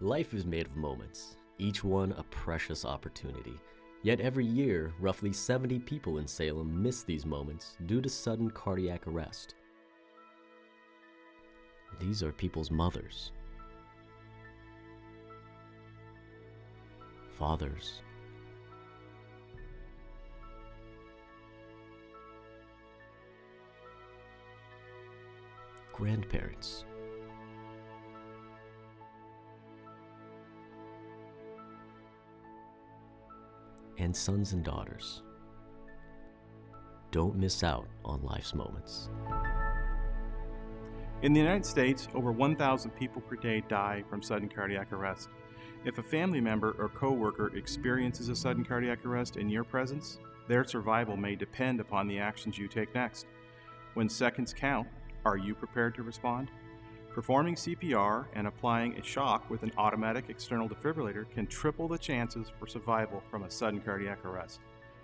Life is made of moments, each one a precious opportunity. Yet every year, roughly 70 people in Salem miss these moments due to sudden cardiac arrest. These are people's mothers, fathers, grandparents, and sons and daughters. Don't miss out on life's moments. In the United States, over 1,000 people per day die from sudden cardiac arrest. If a family member or coworker experiences a sudden cardiac arrest in your presence, their survival may depend upon the actions you take next. When seconds count, are you prepared to respond? Performing CPR and applying a shock with an automatic external defibrillator can triple the chances for survival from a sudden cardiac arrest.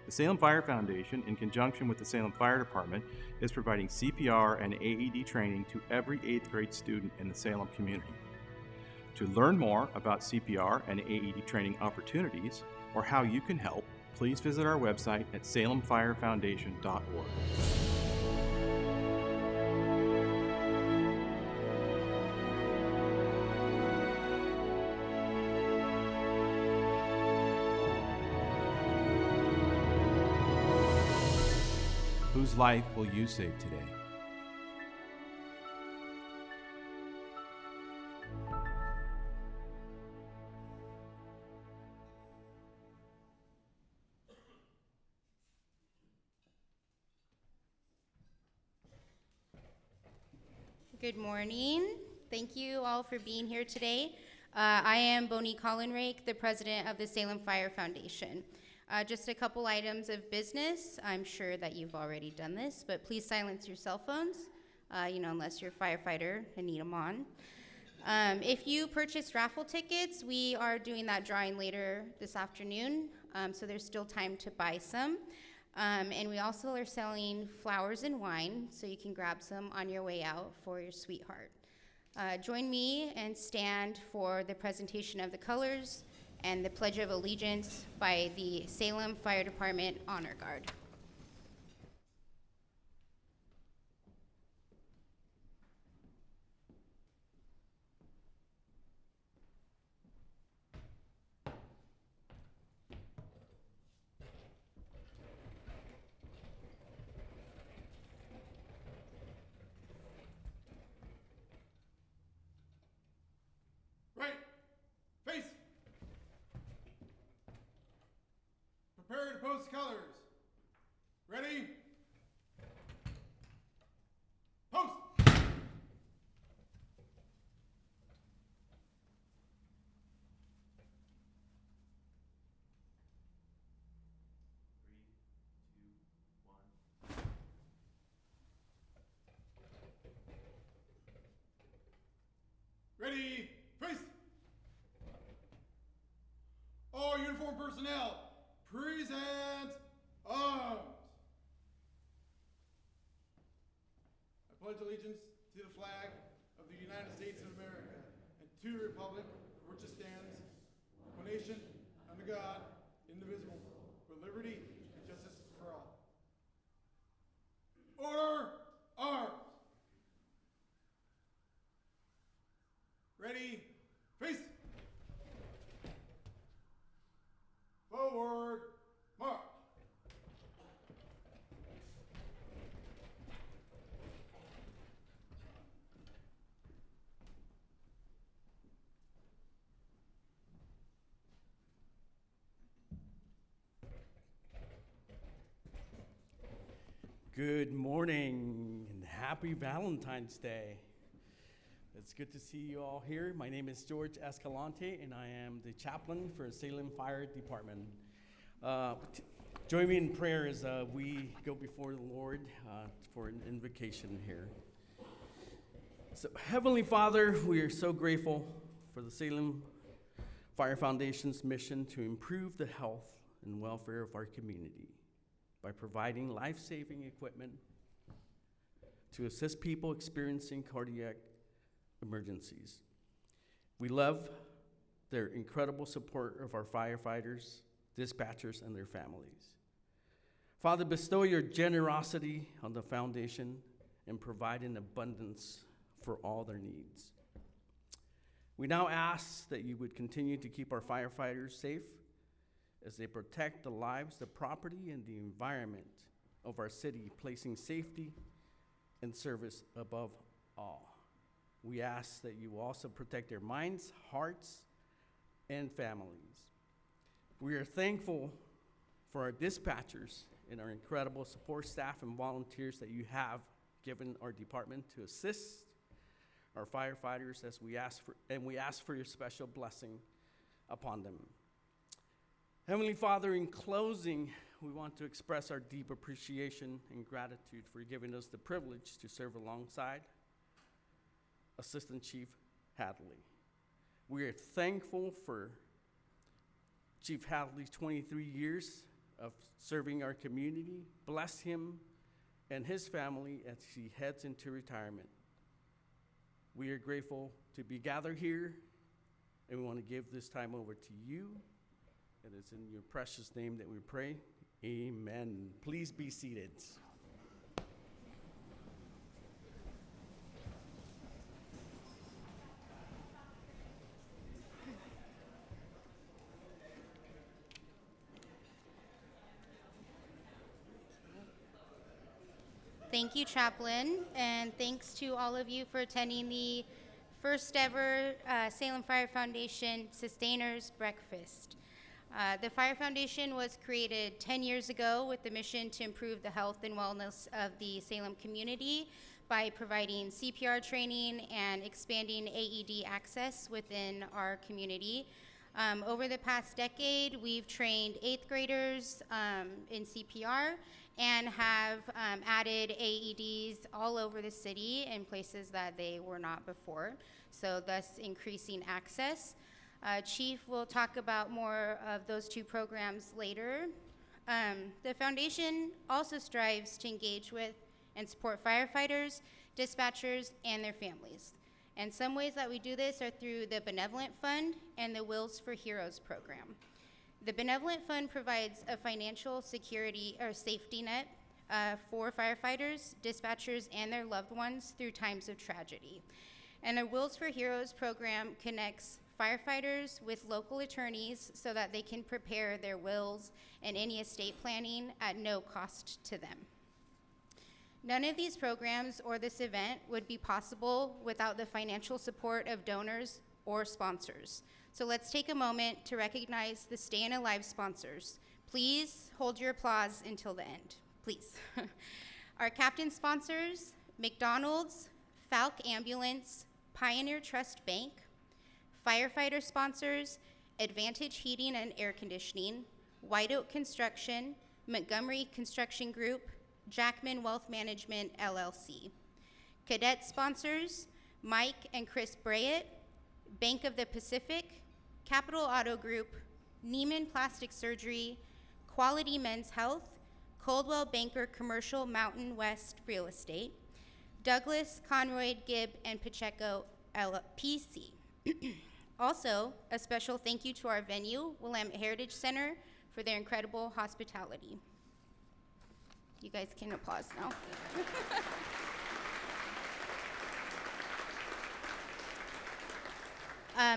The Salem Fire Foundation, in conjunction with the Salem Fire Department, is providing CPR and AED training to every 8th grade student in the Salem community. To learn more about CPR and AED training opportunities or how you can help, please visit our website at salemfirefoundation.org. Whose life will you save today? Good morning. Thank you all for being here today. I am Bonnie Collinrake, the president of the Salem Fire Foundation. Just a couple items of business. I'm sure that you've already done this, but please silence your cell phones, unless you're a firefighter and need them on. If you purchased raffle tickets, we are doing that drawing later this afternoon, so there's still time to buy some. And we also are selling flowers and wine, so you can grab some on your way out for your sweetheart. Join me and stand for the presentation of the colors and the Pledge of Allegiance by the Salem Fire Department Honor Guard. Right, face. Prepare to post colors. Ready? Post! Ready, face! All uniformed personnel, present arms. I pledge allegiance to the flag of the United States of America and to the republic for which it stands, one nation, under God, indivisible, with liberty and justice for all. Order, arms. Ready, face. Forward, march. Good morning and happy Valentine's Day. It's good to see you all here. My name is George Escalante, and I am the chaplain for Salem Fire Department. Join me in prayer as we go before the Lord for an invocation here. So, Heavenly Father, we are so grateful for the Salem Fire Foundation's mission to improve the health and welfare of our community by providing life-saving equipment to assist people experiencing cardiac emergencies. We love their incredible support of our firefighters, dispatchers, and their families. Father, bestow your generosity on the foundation and provide an abundance for all their needs. We now ask that you would continue to keep our firefighters safe as they protect the lives, the property, and the environment of our city, placing safety and service above all. We ask that you also protect their minds, hearts, and families. We are thankful for our dispatchers and our incredible support staff and volunteers that you have given our department to assist our firefighters as we ask for your special blessing upon them. Heavenly Father, in closing, we want to express our deep appreciation and gratitude for giving us the privilege to serve alongside Assistant Chief Hadley. We are thankful for Chief Hadley's 23 years of serving our community. Bless him and his family as he heads into retirement. We are grateful to be gathered here, and we want to give this time over to you. It is in your precious name that we pray. Amen. Please be seated. Thank you, Chaplain, and thanks to all of you for attending the first ever Salem Fire Foundation Sustainers Breakfast. The Fire Foundation was created 10 years ago with the mission to improve the health and wellness of the Salem community by providing CPR training and expanding AED access within our community. Over the past decade, we've trained 8th graders in CPR and have added AEDs all over the city in places that they were not before, so thus increasing access. Chief will talk about more of those two programs later. The foundation also strives to engage with and support firefighters, dispatchers, and their families. And some ways that we do this are through the Benevolent Fund and the Wheels for Heroes program. The Benevolent Fund provides a financial security or safety net for firefighters, dispatchers, and their loved ones through times of tragedy. And the Wheels for Heroes program connects firefighters with local attorneys so that they can prepare their wills and any estate planning at no cost to them. None of these programs or this event would be possible without the financial support of donors or sponsors. So let's take a moment to recognize the Stayin Alive sponsors. Please hold your applause until the end, please. Our captain sponsors, McDonald's, Falk Ambulance, Pioneer Trust Bank. Firefighter sponsors, Advantage Heating and Air Conditioning, White Oak Construction, Montgomery Construction Group, Jackman Wealth Management, LLC. Cadet sponsors, Mike and Chris Brayett, Bank of the Pacific, Capital Auto Group, Neiman Plastic Surgery, Quality Men's Health, Coldwell Banker Commercial Mountain West Real Estate, Douglas, Conroy, Gibb, and Pacheco, LPC. Also, a special thank you to our venue, Willamette Heritage Center, for their incredible hospitality. You guys can applause now.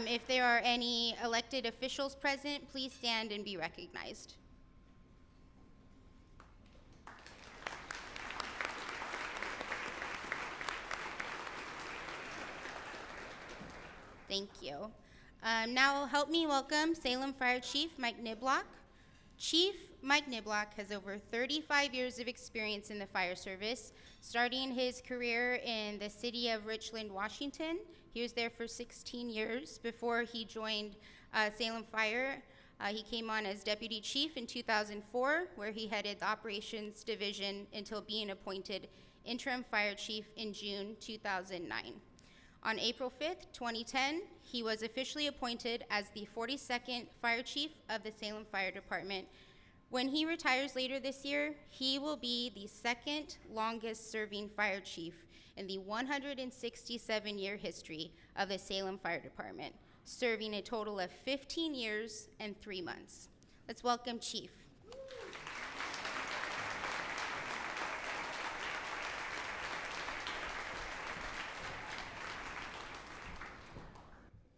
If there are any elected officials present, please stand and be recognized. Thank you. Now help me welcome Salem Fire Chief Mike Niblock. Chief Mike Niblock has over 35 years of experience in the fire service, starting his career in the city of Richland, Washington. He was there for 16 years before he joined Salem Fire. He came on as deputy chief in 2004, where he headed the operations division until being appointed interim fire chief in June 2009. On April 5th, 2010, he was officially appointed as the 42nd Fire Chief of the Salem Fire Department. When he retires later this year, he will be the second longest serving fire chief in the 167-year history of the Salem Fire Department. serving a total of 15 years and 3 months. Let's welcome Chief.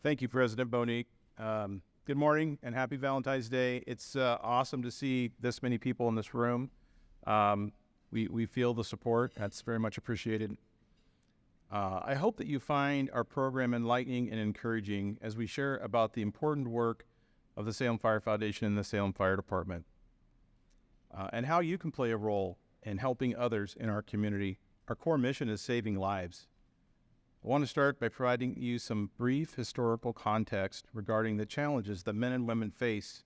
Thank you, President Bonique. Good morning and happy Valentine's Day. It's awesome to see this many people in this room. We feel the support. That's very much appreciated. I hope that you find our program enlightening and encouraging as we share about the important work of the Salem Fire Foundation and the Salem Fire Department, and how you can play a role in helping others in our community. Our core mission is saving lives. I want to start by providing you some brief historical context regarding the challenges that men and women face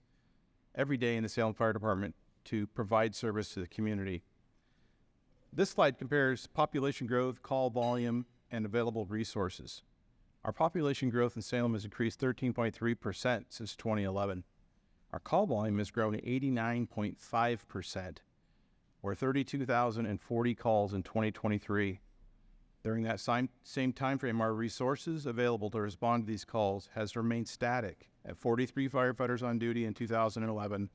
every day in the Salem Fire Department to provide service to the community. This slide compares population growth, call volume, and available resources. Our population growth in Salem has increased 13.3% since 2011. Our call volume has grown 89.5%, or 32,040 calls in 2023. During that same time frame, our resources available to respond to these calls has remained static at 43 firefighters on duty in 2011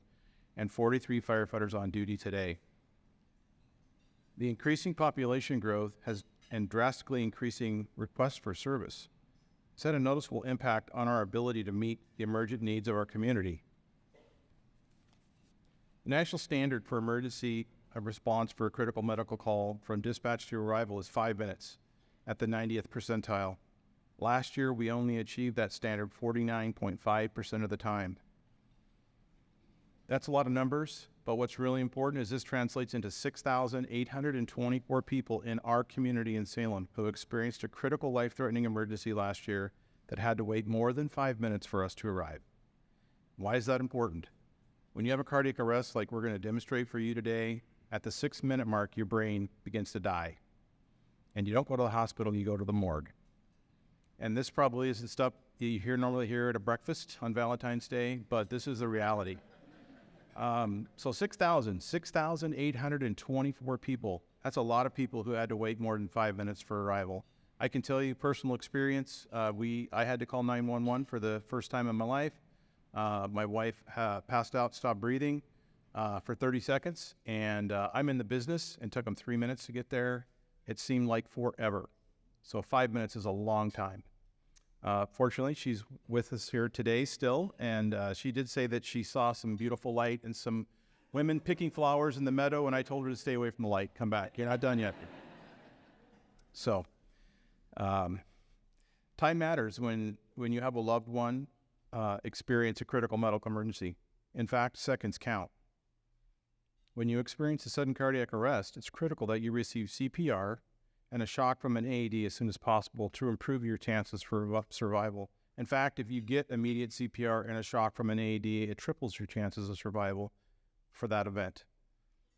and 43 firefighters on duty today. The increasing population growth and drastically increasing requests for service has had a noticeable impact on our ability to meet the emergent needs of our community. The national standard for emergency response for a critical medical call from dispatch to arrival is 5 minutes at the 90th percentile. Last year, we only achieved that standard 49.5% of the time. That's a lot of numbers, but what's really important is this translates into 6,824 people in our community in Salem who experienced a critical life-threatening emergency last year that had to wait more than 5 minutes for us to arrive. Why is that important? When you have a cardiac arrest like we're going to demonstrate for you today, at the 6-minute mark, your brain begins to die. And you don't go to the hospital, you go to the morgue. And this probably isn't stuff you normally hear at a breakfast on Valentine's Day, but this is the reality. So 6,824 people. That's a lot of people who had to wait more than 5 minutes for arrival. I can tell you personal experience. I had to call 911 for the first time in my life. My wife passed out, stopped breathing for 30 seconds, and I'm in the business, and took them 3 minutes to get there. It seemed like forever. So 5 minutes is a long time. Fortunately, she's with us here today still, and she did say that she saw some beautiful light and some women picking flowers in the meadow, and I told her to stay away from the light. Come back. You're not done yet. So, time matters when you have a loved one experience a critical medical emergency. In fact, seconds count. When you experience a sudden cardiac arrest, it's critical that you receive CPR and a shock from an AED as soon as possible to improve your chances for survival. In fact, if you get immediate CPR and a shock from an AED, it triples your chances of survival for that event.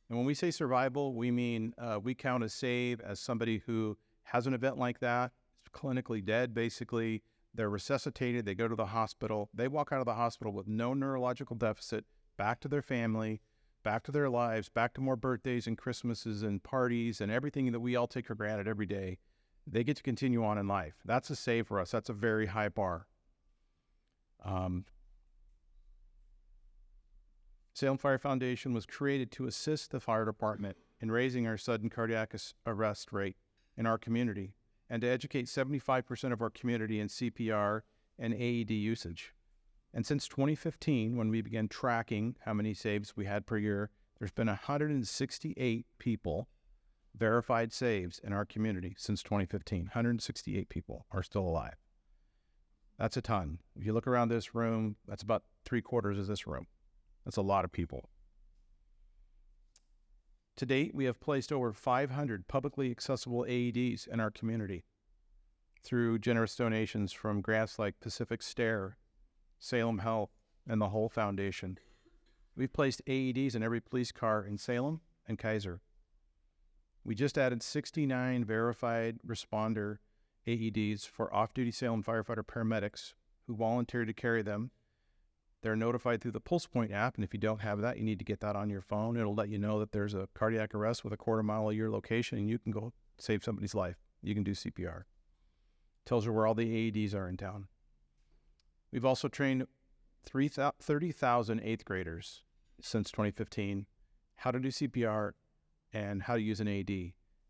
And when we say survival, we mean we count a save as somebody who has an event like that, is clinically dead basically, they're resuscitated, they go to the hospital, they walk out of the hospital with no neurological deficit, back to their family, back to their lives, back to more birthdays and Christmases and parties and everything that we all take for granted every day. They get to continue on in life. That's a save for us. That's a very high bar. Salem Fire Foundation was created to assist the fire department in raising our sudden cardiac arrest rate in our community and to educate 75% of our community in CPR and AED usage. And since 2015, when we began tracking how many saves we had per year, there's been 168 people verified saves in our community since 2015. 168 people are still alive. That's a ton. If you look around this room, that's about 3/4 of this room. That's a lot of people. To date, we have placed over 500 publicly accessible AEDs in our community through generous donations from grants like Pacific Stare, Salem Health, and the whole foundation. We've placed AEDs in every police car in Salem and Kaiser. We just added 69 verified responder AEDs for off-duty Salem firefighter paramedics who volunteered to carry them. They're notified through the PulsePoint app, and if you don't have that, you need to get that on your phone. It'll let you know that there's a cardiac arrest with a 1/4 mile of your location, and you can go save somebody's life. You can do CPR. Tells you where all the AEDs are in town. We've also trained 30,000 eighth graders since 2015 how to do CPR and how to use an AD.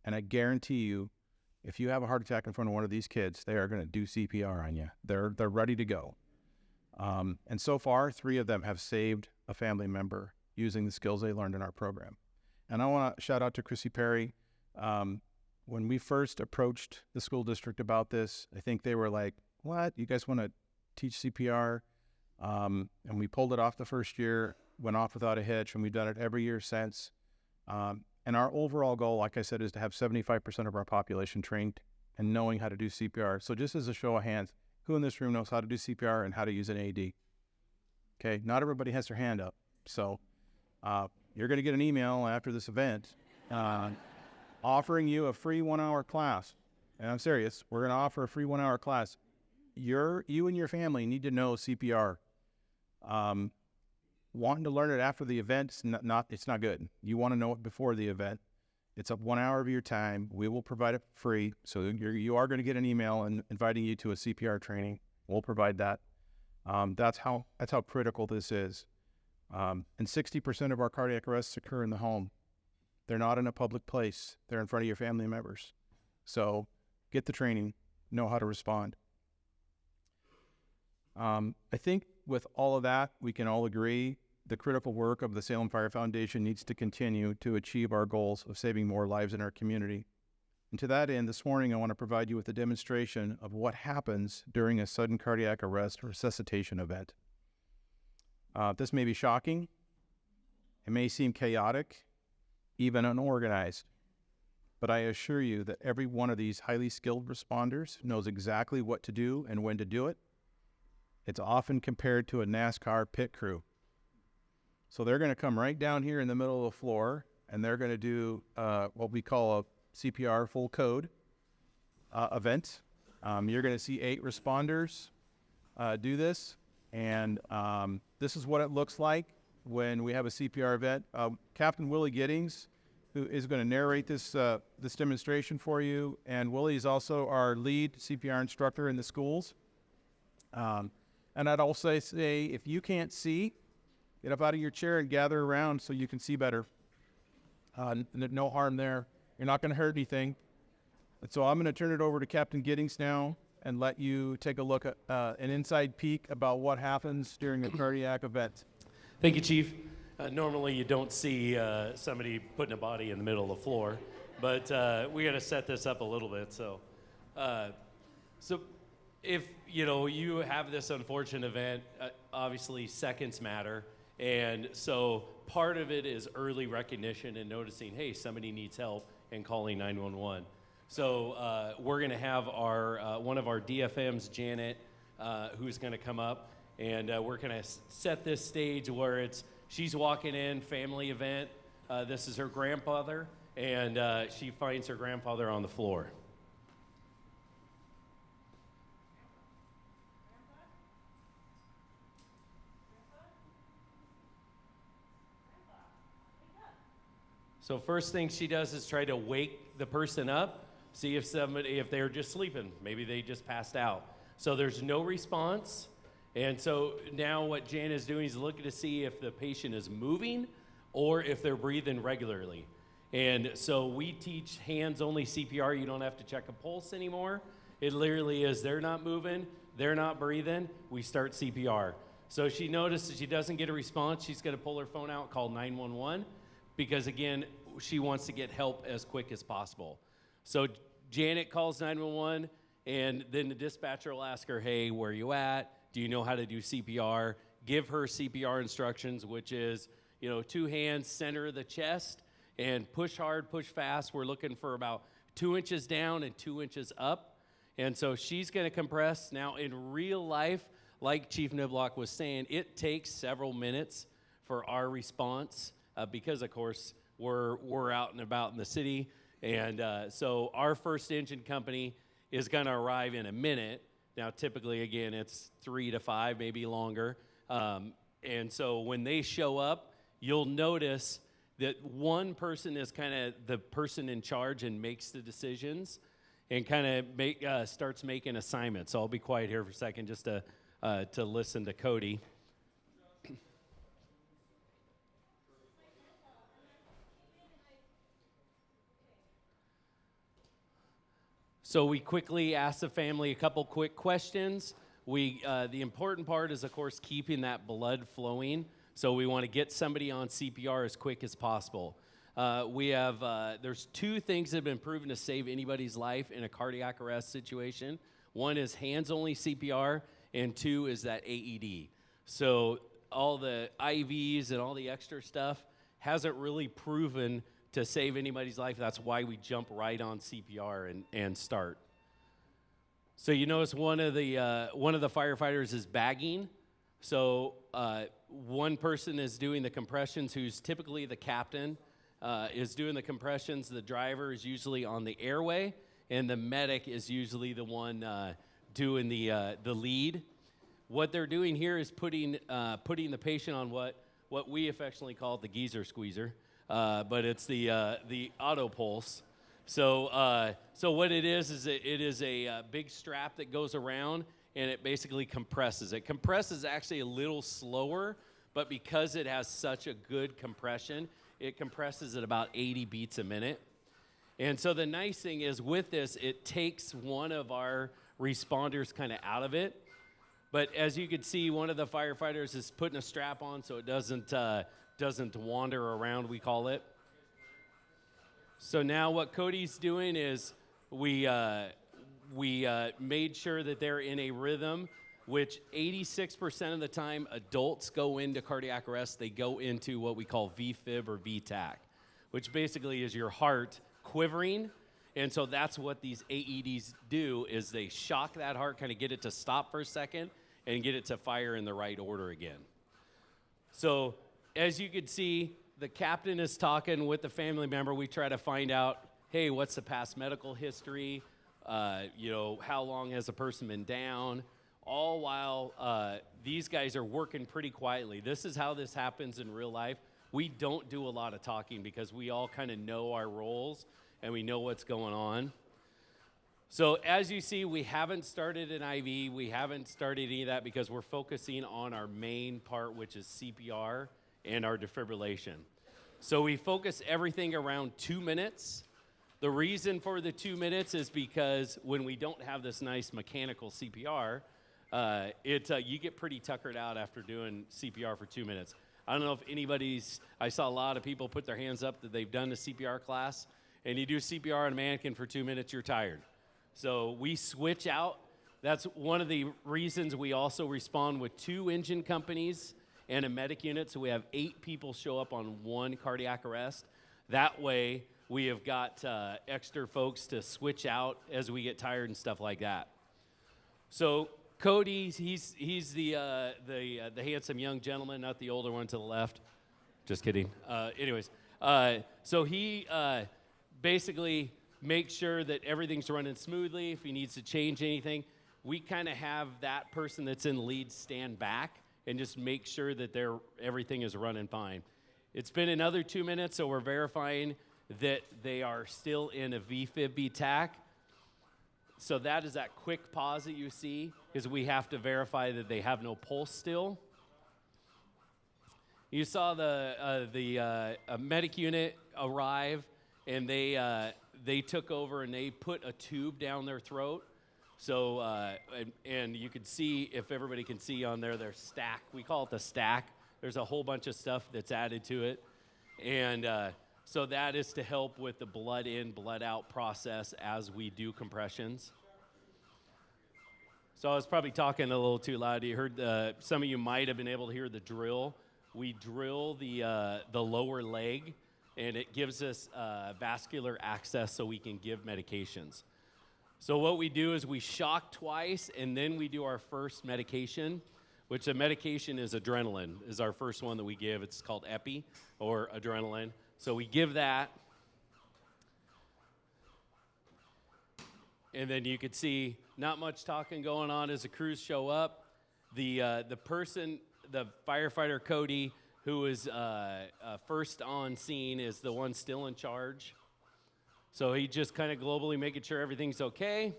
And I guarantee you, if you have a heart attack in front of one of these kids, they are going to do CPR on you. They're ready to go. And so far, 3 of them have saved a family member using the skills they learned in our program. And I want to shout out to Chrissy Perry. When we first approached the school district about this, I think they were like, what? You guys want to teach CPR? And we pulled it off the first year, went off without a hitch, and we've done it every year since. And our overall goal, like I said, is to have 75% of our population trained and knowing how to do CPR. So just as a show of hands, who in this room knows how to do CPR and how to use an AD? Okay, not everybody has their hand up. So you're going to get an email after this event offering you a free 1-hour class. And I'm serious, we're going to offer a free 1-hour class. You and your family need to know CPR. Wanting to learn it after the event, it's not good. You want to know it before the event. It's up 1 hour of your time. We will provide it free. So you are going to get an email inviting you to a CPR training. We'll provide that. That's how critical this is. And 60% of our cardiac arrests occur in the home. They're not in a public place. They're in front of your family members. So get the training, know how to respond. I think with all of that, we can all agree the critical work of the Salem Fire Foundation needs to continue to achieve our goals of saving more lives in our community. And to that end, this morning, I want to provide you with a demonstration of what happens during a sudden cardiac arrest resuscitation event. This may be shocking. It may seem chaotic, even unorganized. But I assure you that every one of these highly skilled responders knows exactly what to do and when to do it. It's often compared to a NASCAR pit crew. So they're going to come right down here in the middle of the floor, and they're going to do what we call a CPR full code event. You're going to see 8 responders do this, and this is what it looks like when we have a CPR event. Captain Willie Giddings, who is going to narrate this demonstration for you, and Willie is also our lead CPR instructor in the schools. And I'd also say, if you can't see, get up out of your chair and gather around so you can see better. No harm there. You're not going to hurt anything. And so I'm going to turn it over to Captain Giddings now and let you take a look at an inside peek about what happens during a cardiac event. Thank you, Chief. Normally you don't see somebody putting a body in the middle of the floor, but we got to set this up a little bit. So if you have this unfortunate event, obviously seconds matter, and so part of it is early recognition and noticing, hey, somebody needs help, and calling 911. So we're going to have our one of our DFMs, Janet, who's going to come up, and we're going to set this stage where she's walking in, family event. This is her grandfather, and she finds her grandfather on the floor. So first thing she does is try to wake the person up, see if they're just sleeping. Maybe they just passed out. So there's no response. And so now what Jan is doing is looking to see if the patient is moving or if they're breathing regularly. And so we teach hands-only CPR. You don't have to check a pulse anymore. It literally is they're not moving, they're not breathing, we start CPR. So she notices she doesn't get a response. She's going to pull her phone out, call 911. Because again, she wants to get help as quick as possible. So Janet calls 911, and then the dispatcher will ask her, hey, where are you at? Do you know how to do CPR? Give her CPR instructions, which is, 2 hands, center of the chest, and push hard, push fast. We're looking for about 2 inches down and 2 inches up. And so she's going to compress. Now, in real life, like Chief Niblock was saying, it takes several minutes for our response. Because, of course, we're out and about in the city. And so our first engine company is going to arrive in a minute. Now, typically, again, it's 3 to 5, maybe longer. And so when they show up, you'll notice that one person is kind of the person in charge and makes the decisions and kind of starts making assignments. So I'll be quiet here for a second just to to listen to Cody. So we quickly asked the family a couple quick questions. The important part is, of course, keeping that blood flowing. So we want to get somebody on CPR as quick as possible. There's two things that have been proven to save anybody's life in a cardiac arrest situation. One is hands-only CPR, and two is that AED. So all the IVs and all the extra stuff hasn't really proven to save anybody's life. That's why we jump right on CPR and start. So you notice one of the firefighters is bagging. So one person is doing the compressions, who's typically the captain, is doing the compressions. The driver is usually on the airway, and the medic is usually the one doing the lead. What they're doing here is putting the patient on what we affectionately call the geezer squeezer. But it's the auto pulse. So what it is it is a big strap that goes around, and it basically compresses. It compresses actually a little slower, but because it has such a good compression, it compresses at about 80 beats a minute. And so the nice thing is with this, it takes one of our responders kind of out of it. But as you can see, one of the firefighters is putting a strap on so it doesn't wander around, we call it. So now what Cody's doing is we made sure that they're in a rhythm, which 86% of the time adults go into cardiac arrest. They go into what we call VFib or VTAC, which basically is your heart quivering. And so that's what these AEDs do, is they shock that heart, kind of get it to stop for a second and get it to fire in the right order again. So as you can see, the captain is talking with the family member. We try to find out, hey, what's the past medical history? How long has a person been down? All while these guys are working pretty quietly. This is how this happens in real life. We don't do a lot of talking because we all kind of know our roles and we know what's going on. So as you see, we haven't started an IV. We haven't started any of that because we're focusing on our main part, which is CPR and our defibrillation. So we focus everything around 2 minutes. The reason for the 2 minutes is because when we don't have this nice mechanical CPR, you get pretty tuckered out after doing CPR for 2 minutes. I don't know if I saw a lot of people put their hands up that they've done the CPR class, and you do CPR on a mannequin for 2 minutes, you're tired. So we switch out. That's one of the reasons we also respond with 2 engine companies and a medic unit, so we have 8 people show up on one cardiac arrest. That way, we have got extra folks to switch out as we get tired and stuff like that. So Cody, he's the handsome young gentleman, not the older one to the left. Just kidding. So he basically makes sure that everything's running smoothly. If he needs to change anything, we kind of have that person that's in the lead stand back and just make sure that everything is running fine. It's been another 2 minutes, so we're verifying that they are still in a VFib VTAC. So that is that quick pause that you see, because we have to verify that they have no pulse still. You saw the medic unit arrive, and they took over and they put a tube down their throat. So, and you can see, if everybody can see on there, their stack. We call it the stack. There's a whole bunch of stuff that's added to it. And so that is to help with the blood in, blood out process as we do compressions. So I was probably talking a little too loud. You heard some of you might have been able to hear the drill. We drill the lower leg, and it gives us vascular access so we can give medications. So what we do is we shock twice, and then we do our first medication, which the medication is adrenaline, is our first one that we give. It's called epi, or adrenaline. So we give that. And then you can see not much talking going on as the crews show up. The firefighter Cody, who is first on scene, is the one still in charge. So he just kind of globally making sure everything's okay.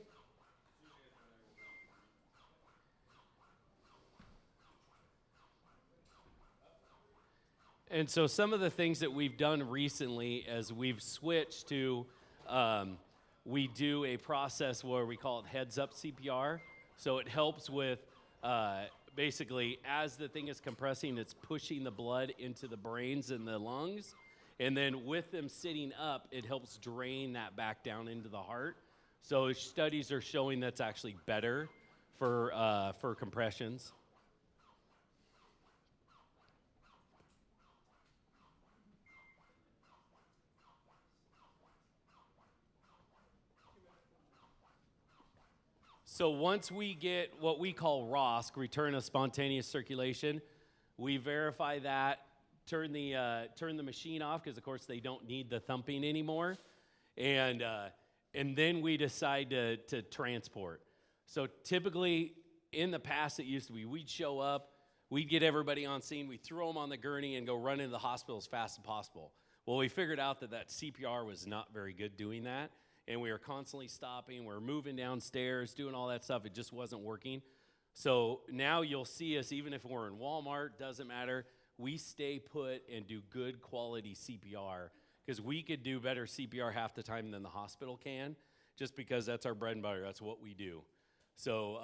And so some of the things that we've done recently as we've switched to, we do a process where we call it heads up CPR. So it helps with basically as the thing is compressing, it's pushing the blood into the brains and the lungs. And then with them sitting up, it helps drain that back down into the heart. So studies are showing that's actually better for compressions. So once we get what we call ROSC, return of spontaneous circulation, we verify that, turn the machine off because of course they don't need the thumping anymore, and then we decide to transport. So typically in the past it used to be we'd show up, we'd get everybody on scene, we'd throw them on the gurney and go run into the hospital as fast as possible. Well, we figured out that CPR was not very good doing that. And we were constantly stopping, we were moving downstairs, doing all that stuff. It just wasn't working. So now you'll see us, even if we're in Walmart, doesn't matter, we stay put and do good quality CPR because we could do better CPR half the time than the hospital can, just because that's our bread and butter, that's what we do. So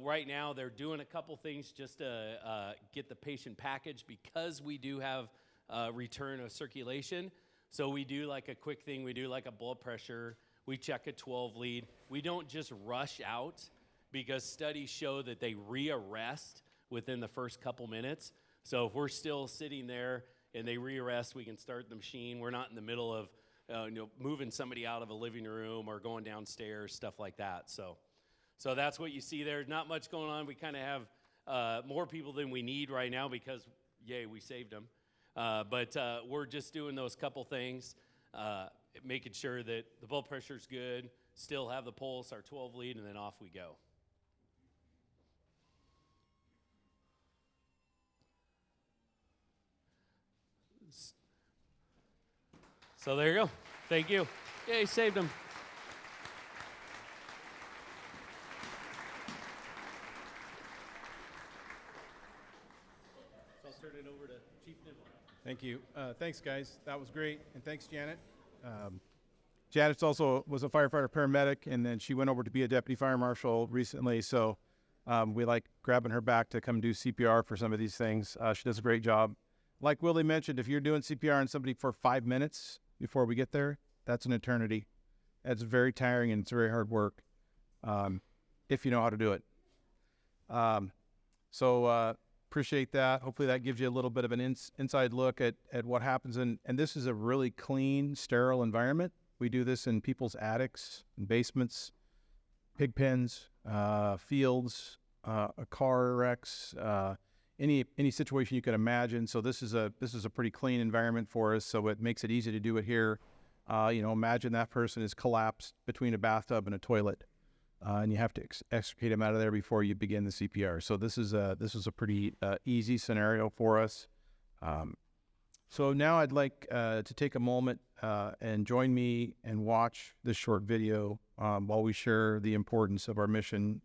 right now they're doing a couple things just to get the patient package because we do have return of circulation. So we do like a quick thing, we do like a blood pressure, we check a 12 lead. We don't just rush out because studies show that they re-arrest within the first couple minutes. So if we're still sitting there and they re-arrest, we can start the machine. We're not in the middle of moving somebody out of a living room or going downstairs, stuff like that. So that's what you see there. Not much going on. We kind of have more people than we need right now because, yay, we saved them. But we're just doing those couple things, making sure that the blood pressure's good, still have the pulse, our 12 lead, and then off we go. So there you go. Thank you. Yay, saved them. So I'll turn it over to Chief Nibble. Thank you. Thanks, guys. That was great. And thanks, Janet. Janet also was a firefighter paramedic, and then she went over to be a deputy fire marshal recently. So we like grabbing her back to come do CPR for some of these things. She does a great job. Like Willie mentioned, if you're doing CPR on somebody for 5 minutes before we get there, that's an eternity. That's very tiring and it's very hard work if you know how to do it. Appreciate that. Hopefully that gives you a little bit of an inside look at what happens. And this is a really clean, sterile environment. We do this in people's attics and basements, pig pens, fields, car wrecks, any situation you could imagine. So this is a pretty clean environment for us. So it makes it easy to do it here. Imagine that person is collapsed between a bathtub and a toilet. And you have to extricate them out of there before you begin the CPR. So this is a pretty easy scenario for us. So now I'd like to take a moment and join me and watch this short video while we share the importance of our mission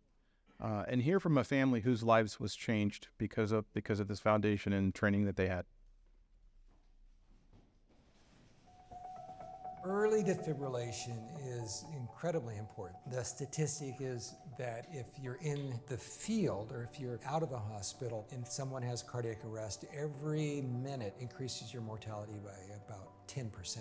and hear from a family whose lives was changed because of this foundation and training that they had. Early defibrillation is incredibly important. The statistic is that if you're in the field or if you're out of the hospital and someone has cardiac arrest, every minute increases your mortality by about 10%.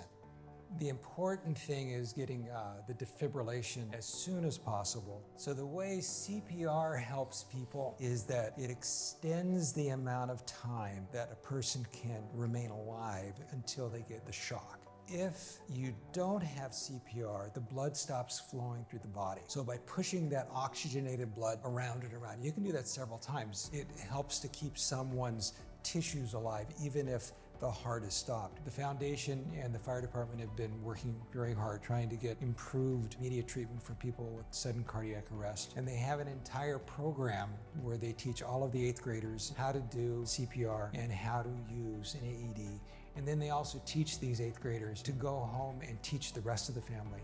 The important thing is getting the defibrillation as soon as possible. So the way CPR helps people is that it extends the amount of time that a person can remain alive until they get the shock. If you don't have CPR, the blood stops flowing through the body. So by pushing that oxygenated blood around and around, you can do that several times. It helps to keep someone's tissues alive, even if the heart is stopped. The foundation and the fire department have been working very hard trying to get improved immediate treatment for people with sudden cardiac arrest. And they have an entire program where they teach all of the 8th graders how to do CPR and how to use an AED. And then they also teach these 8th graders to go home and teach the rest of the family.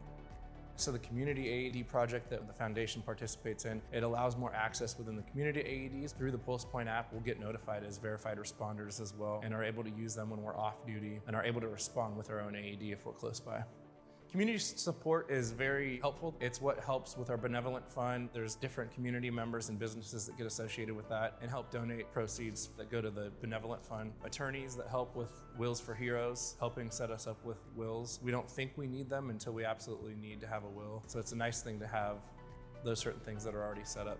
So the community AED project that the foundation participates in, it allows more access within the community AEDs. Through the Pulse Point app, we'll get notified as verified responders as well, and are able to use them when we're off duty, and are able to respond with our own AED if we're close by. Community support is very helpful. It's what helps with our benevolent fund. There's different community members and businesses that get associated with that and help donate proceeds that go to the benevolent fund. Attorneys that help with Wills for Heroes, helping set us up with wills. We don't think we need them until we absolutely need to have a will. So it's a nice thing to have those certain things that are already set up.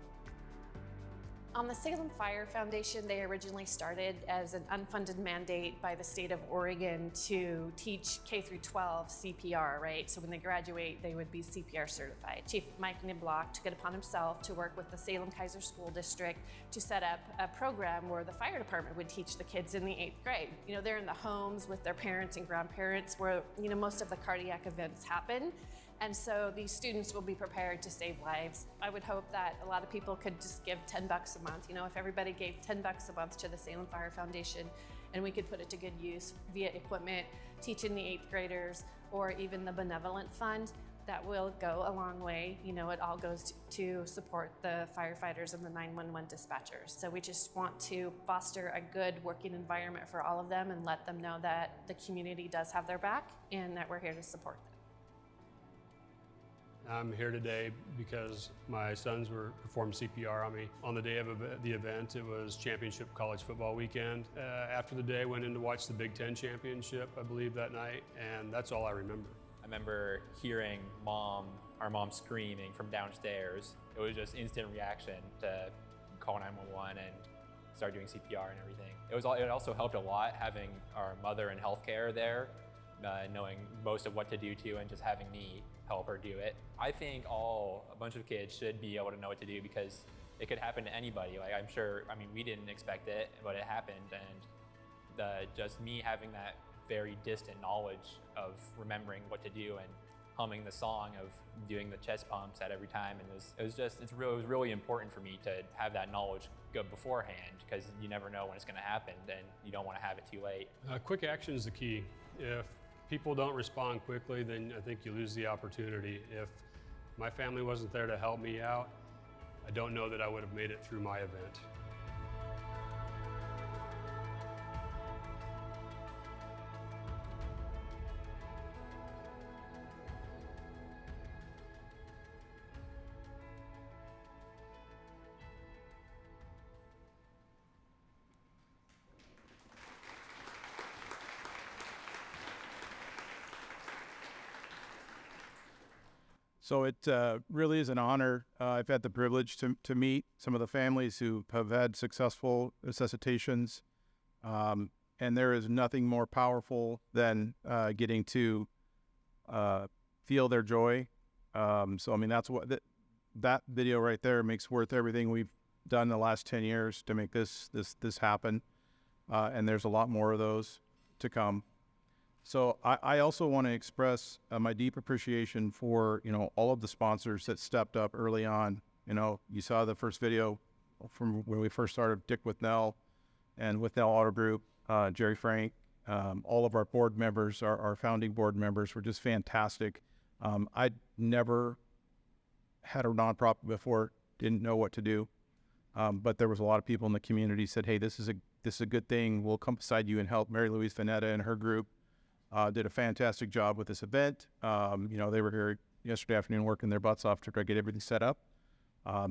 On the Salem Fire Foundation, they originally started as an unfunded mandate by the state of Oregon to teach K through 12 CPR, right? So when they graduate, they would be CPR certified. Chief Mike Niblock took it upon himself to work with the Salem Kaiser School District to set up a program where the fire department would teach the kids in the 8th grade. You know, they're in the homes with their parents and grandparents where, you know, most of the cardiac events happen. And so these students will be prepared to save lives. I would hope that a lot of people could just give $10 a month. You know, if everybody gave $10 a month to the Salem Fire Foundation, and we could put it to good use via equipment, teaching the 8th graders, or even the benevolent fund, that will go a long way. You know, it all goes to support the firefighters and the 911 dispatchers. So we just want to foster a good working environment for all of them and let them know that the community does have their back and that we're here to support them. I'm here today because my sons were performed CPR on me. On the day of the event, it was championship college football weekend. After the day, went in to watch the Big Ten championship, I believe, that night, and that's all I remember. I remember hearing our mom screaming from downstairs. It was just instant reaction to call 911 and start doing CPR and everything. It also helped a lot having our mother in healthcare there, knowing most of what to do to and just having me help her do it. I think a bunch of kids should be able to know what to do because it could happen to anybody. Like I'm sure, I mean, we didn't expect it, but it happened, and just me having that very distant knowledge of remembering what to do and humming the song of doing the chest pumps at every time, and it was really important for me to have that knowledge go beforehand because you never know when it's going to happen, and you don't want to have it too late. Quick action is the key. If people don't respond quickly, then I think you lose the opportunity. If my family wasn't there to help me out, I don't know that I would have made it through my event. So it really is an honor. I've had the privilege to meet some of the families who have had successful resuscitations, and there is nothing more powerful than getting to feel their joy. So I mean, that's what that video right there makes worth everything we've done the last 10 years to make this happen, and there's a lot more of those to come. So I also want to express my deep appreciation for, all of the sponsors that stepped up early on. You saw the first video from when we first started, Dick Withnell and Withnell Auto Group, Jerry Frank, all of our board members, our founding board members were just fantastic. I'd never had a nonprofit before, didn't know what to do, but there was a lot of people in the community said, hey, this is a good thing. We'll come beside you and help. Mary Louise Vanetta and her group did a fantastic job with this event. They were here yesterday afternoon working their butts off to try to get everything set up.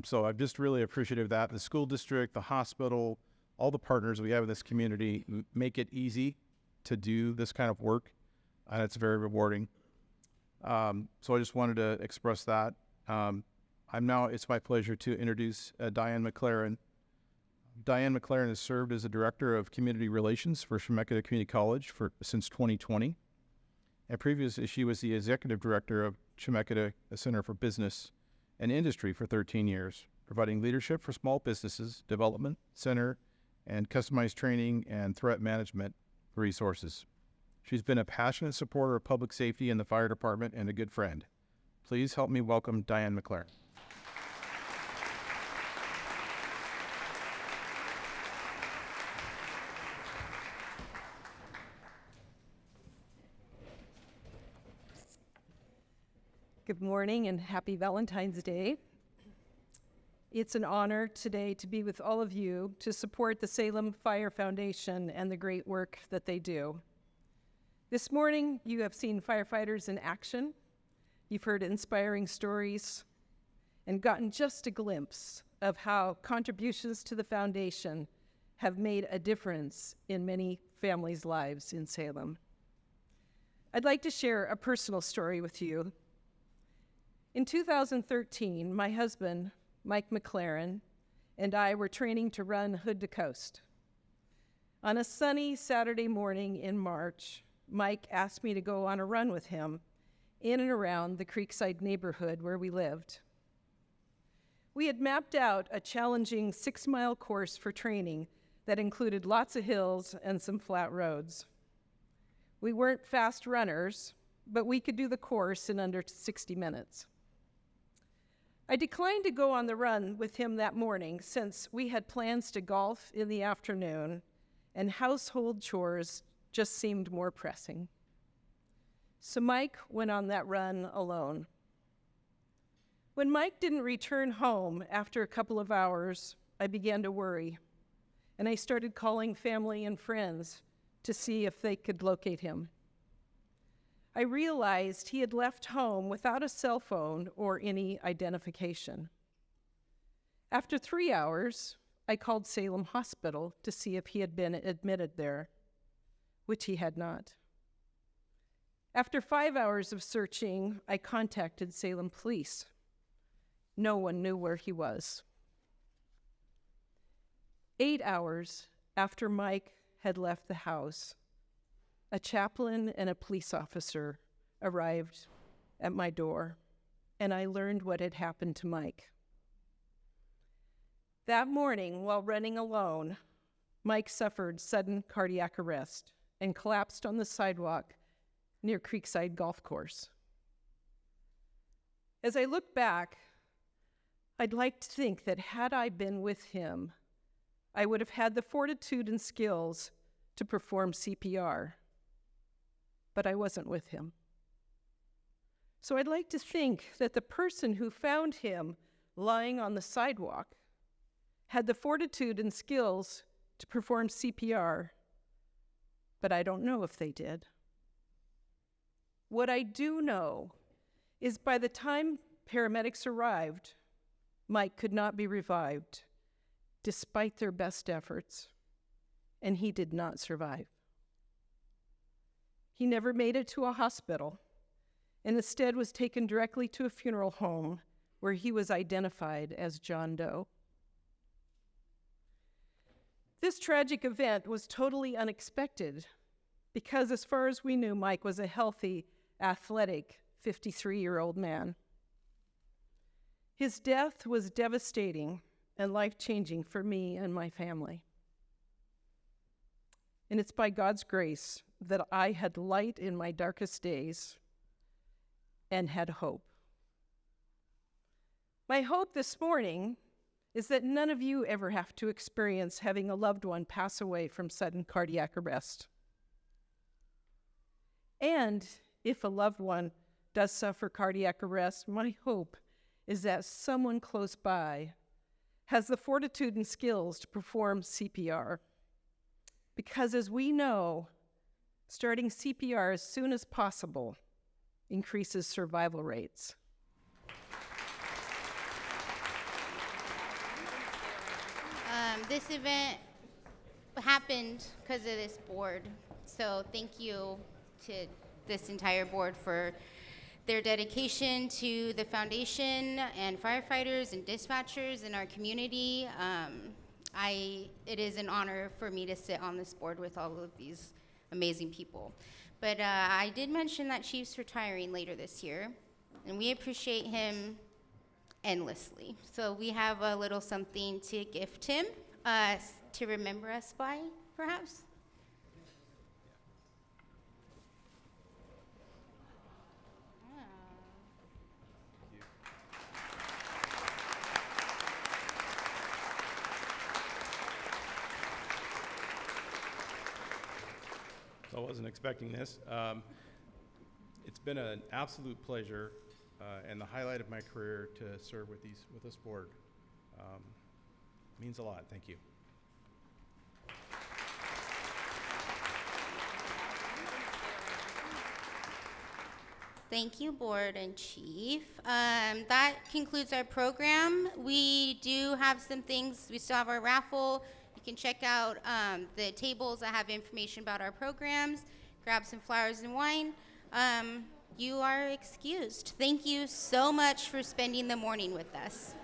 So I'm just really appreciative of that. The school district, the hospital, all the partners we have in this community make it easy to do this kind of work, and it's very rewarding. So I just wanted to express that. It's my pleasure to introduce Diane McLaren. Diane McLaren has served as the Director of Community Relations for Chemeketa Community College since 2020. And previously, she was the Executive Director of Chemeketa Center for Business and Industry for 13 years, providing leadership for small businesses, development center, and customized training and threat management resources. She's been a passionate supporter of public safety in the fire department and a good friend. Please help me welcome Diane McLaren. Good morning and happy Valentine's Day. It's an honor today to be with all of you to support the Salem Fire Foundation and the great work that they do. This morning, you have seen firefighters in action. You've heard inspiring stories and gotten just a glimpse of how contributions to the foundation have made a difference in many families' lives in Salem. I'd like to share a personal story with you. In 2013, my husband, Mike McLaren, and I were training to run Hood to Coast. On a sunny Saturday morning in March, Mike asked me to go on a run with him in and around the Creekside neighborhood where we lived. We had mapped out a challenging 6-mile course for training that included lots of hills and some flat roads. We weren't fast runners, but we could do the course in under 60 minutes. I declined to go on the run with him that morning since we had plans to golf in the afternoon and household chores just seemed more pressing. So Mike went on that run alone. When Mike didn't return home after a couple of hours, I began to worry, and I started calling family and friends to see if they could locate him. I realized he had left home without a cell phone or any identification. After 3 hours, I called Salem Hospital to see if he had been admitted there, which he had not. After 5 hours of searching, I contacted Salem Police. No one knew where he was. 8 hours after Mike had left the house, a chaplain and a police officer arrived at my door, and I learned what had happened to Mike. That morning, while running alone, Mike suffered sudden cardiac arrest and collapsed on the sidewalk near Creekside Golf Course. As I look back, I'd like to think that had I been with him, I would have had the fortitude and skills to perform CPR, but I wasn't with him. So I'd like to think that the person who found him lying on the sidewalk had the fortitude and skills to perform CPR, but I don't know if they did. What I do know is by the time paramedics arrived, Mike could not be revived, despite their best efforts, and he did not survive. He never made it to a hospital, and instead was taken directly to a funeral home where he was identified as John Doe. This tragic event was totally unexpected because, as far as we knew, Mike was a healthy, athletic 53-year-old man. His death was devastating and life-changing for me and my family. And it's by God's grace that I had light in my darkest days and had hope. My hope this morning is that none of you ever have to experience having a loved one pass away from sudden cardiac arrest. And if a loved one does suffer cardiac arrest, my hope is that someone close by has the fortitude and skills to perform CPR. Because as we know, starting CPR as soon as possible increases survival rates. This event happened because of this board. So thank you to this entire board for their dedication to the foundation and firefighters and dispatchers in our community. It is an honor for me to sit on this board with all of these amazing people. But I did mention that Chief's retiring later this year, and we appreciate him endlessly. So we have a little something to gift him, to remember us by, perhaps. So I wasn't expecting this. It's been an absolute pleasure and the highlight of my career to serve with this board. Means a lot. Thank you. Thank you, Board and Chief. That concludes our program. We do have some things. We still have our raffle. You can check out the tables that have information about our programs. Grab some flowers and wine. You are excused. Thank you so much for spending the morning with us.